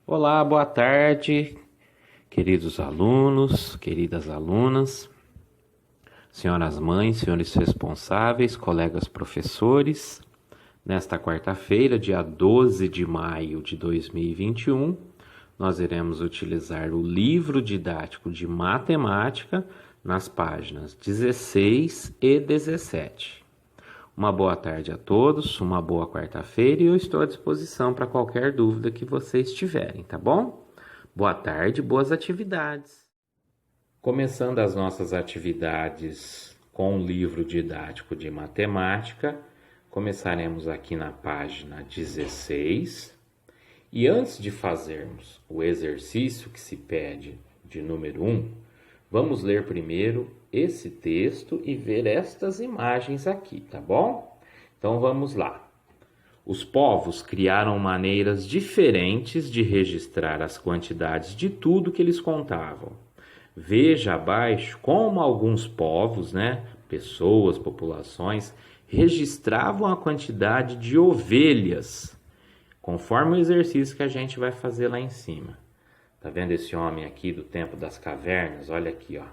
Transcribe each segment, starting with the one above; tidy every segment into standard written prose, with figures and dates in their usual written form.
Olá, boa tarde, queridos alunos, queridas alunas, senhoras mães, senhores responsáveis, colegas professores. Nesta quarta-feira, dia 12 de maio de 2021, nós iremos utilizar o livro didático de matemática nas páginas 16 e 17. Uma boa tarde a todos, uma boa quarta-feira e eu estou à disposição para qualquer dúvida que vocês tiverem, tá bom? Boa tarde, boas atividades. Começando as nossas atividades com o livro didático de matemática, começaremos aqui na página 16. E antes de fazermos o exercício que se pede de número 1, vamos ler primeiro esse texto e ver estas imagens aqui, tá bom? Então vamos lá. Os povos criaram maneiras diferentes de registrar as quantidades de tudo que eles contavam. Veja abaixo como alguns povos, pessoas, populações, registravam a quantidade de ovelhas, conforme o exercício que a gente vai fazer lá em cima. Tá vendo esse homem aqui do tempo das cavernas? Olha aqui, ó.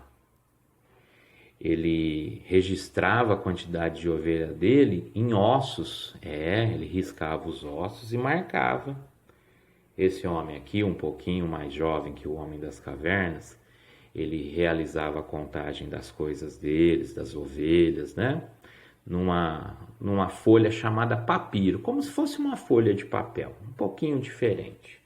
Ele registrava a quantidade de ovelha dele em ossos. Ele riscava os ossos e marcava. Esse homem aqui, um pouquinho mais jovem que o homem das cavernas, ele realizava a contagem das coisas deles, das ovelhas, numa folha chamada papiro, como se fosse uma folha de papel, um pouquinho diferente.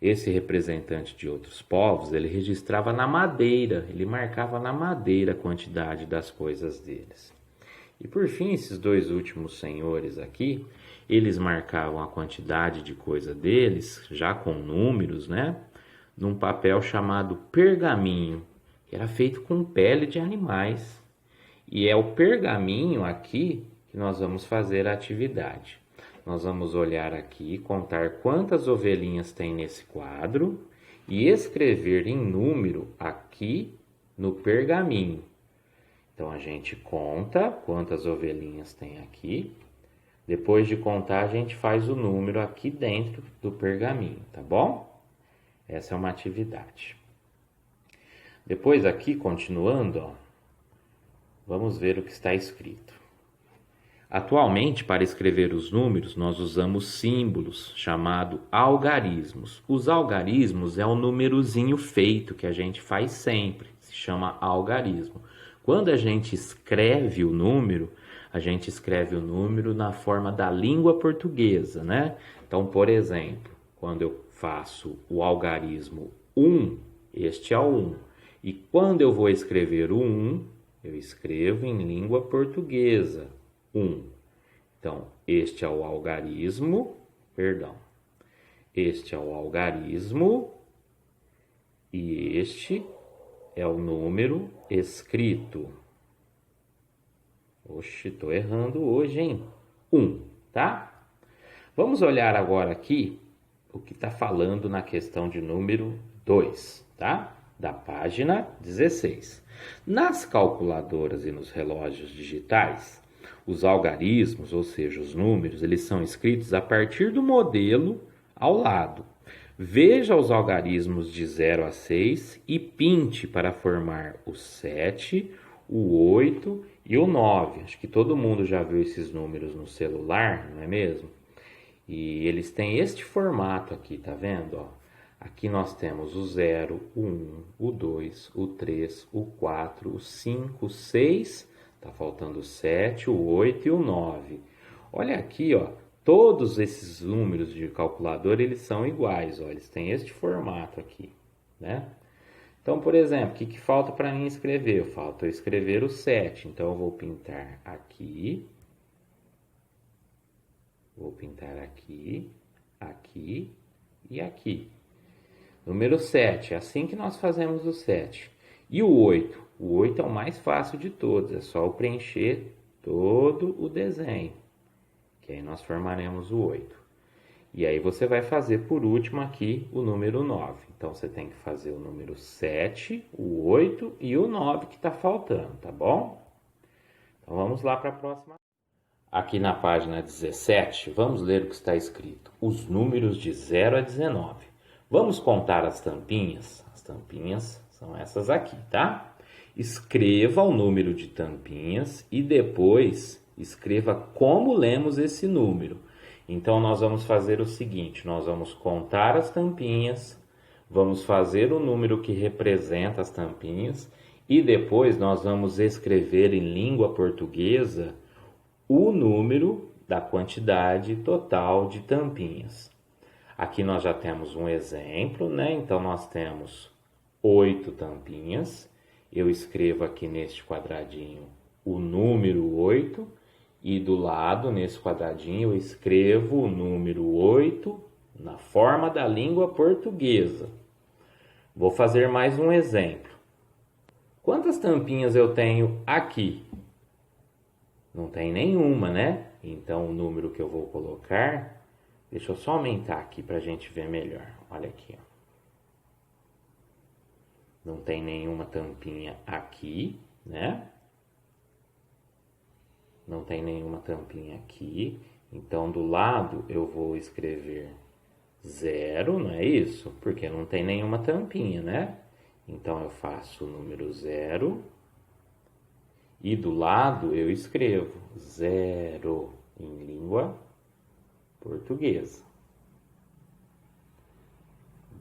Esse representante de outros povos, ele registrava na madeira, ele marcava na madeira a quantidade das coisas deles. E por fim, esses dois últimos senhores aqui, eles marcavam a quantidade de coisa deles, já com números, num papel chamado pergaminho, que era feito com pele de animais. E é o pergaminho aqui que nós vamos fazer a atividade. Nós vamos olhar aqui, contar quantas ovelhinhas tem nesse quadro e escrever em número aqui no pergaminho. Então a gente conta quantas ovelhinhas tem aqui. Depois de contar, a gente faz o número aqui dentro do pergaminho, tá bom? Essa é uma atividade. Depois aqui, continuando, vamos ver o que está escrito. Atualmente, para escrever os números, nós usamos símbolos chamados algarismos. Os algarismos é o númerozinho feito que a gente faz sempre, se chama algarismo. Quando a gente escreve o número, a gente escreve o número na forma da língua portuguesa, Então, por exemplo, quando eu faço o algarismo 1, este é o 1. E quando eu vou escrever o 1, eu escrevo em língua portuguesa. 1. Então, este é o algarismo, este é o algarismo e este é o número escrito. Oxe, tô errando hoje, hein? 1, tá? Vamos olhar agora aqui o que está falando na questão de número 2, tá? Da página 16. Nas calculadoras e nos relógios digitais, os algarismos, ou seja, os números, eles são escritos a partir do modelo ao lado. Veja os algarismos de 0 a 6 e pinte para formar o 7, o 8 e o 9. Acho que todo mundo já viu esses números no celular, não é mesmo? E eles têm este formato aqui, tá vendo? Aqui nós temos o 0, o 1, o 2, o 3, o 4, o 5, o 6... Tá faltando o 7, o 8 e o 9. Olha aqui, todos esses números de calculadora, eles são iguais, eles têm este formato aqui, Então, por exemplo, o que falta para mim escrever? Falta eu escrever o 7, então eu vou pintar aqui, aqui e aqui. Número 7, é assim que nós fazemos o 7. E o 8? O 8 é o mais fácil de todos, é só eu preencher todo o desenho, que aí nós formaremos o 8. E aí você vai fazer por último aqui o número 9. Então você tem que fazer o número 7, o 8 e o 9 que está faltando, tá bom? Então vamos lá para a próxima. Aqui na página 17, vamos ler o que está escrito. Os números de 0 a 19. Vamos contar as tampinhas? As tampinhas são essas aqui, tá? Escreva o número de tampinhas e depois escreva como lemos esse número. Então, nós vamos fazer o seguinte, nós vamos contar as tampinhas, vamos fazer o número que representa as tampinhas e depois nós vamos escrever em língua portuguesa o número da quantidade total de tampinhas. Aqui nós já temos um exemplo, né? Então, nós temos 8 tampinhas. Eu escrevo aqui neste quadradinho o número 8 e do lado, nesse quadradinho, eu escrevo o número 8 na forma da língua portuguesa. Vou fazer mais um exemplo. Quantas tampinhas eu tenho aqui? Não tem nenhuma, né? Então, o número que eu vou colocar... Deixa eu só aumentar aqui para a gente ver melhor. Olha aqui, ó. Não tem nenhuma tampinha aqui, né? Não tem nenhuma tampinha aqui. Então, do lado, eu vou escrever 0, não é isso? Porque não tem nenhuma tampinha, né? Então, eu faço o número 0. E do lado, eu escrevo 0 em língua portuguesa.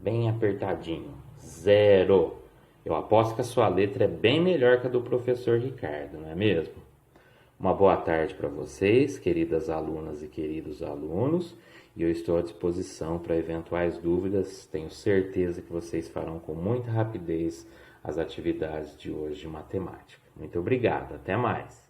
Bem apertadinho. 0. Eu aposto que a sua letra é bem melhor que a do professor Ricardo, não é mesmo? Uma boa tarde para vocês, queridas alunas e queridos alunos, e eu estou à disposição para eventuais dúvidas. Tenho certeza que vocês farão com muita rapidez as atividades de hoje de matemática. Muito obrigado, até mais!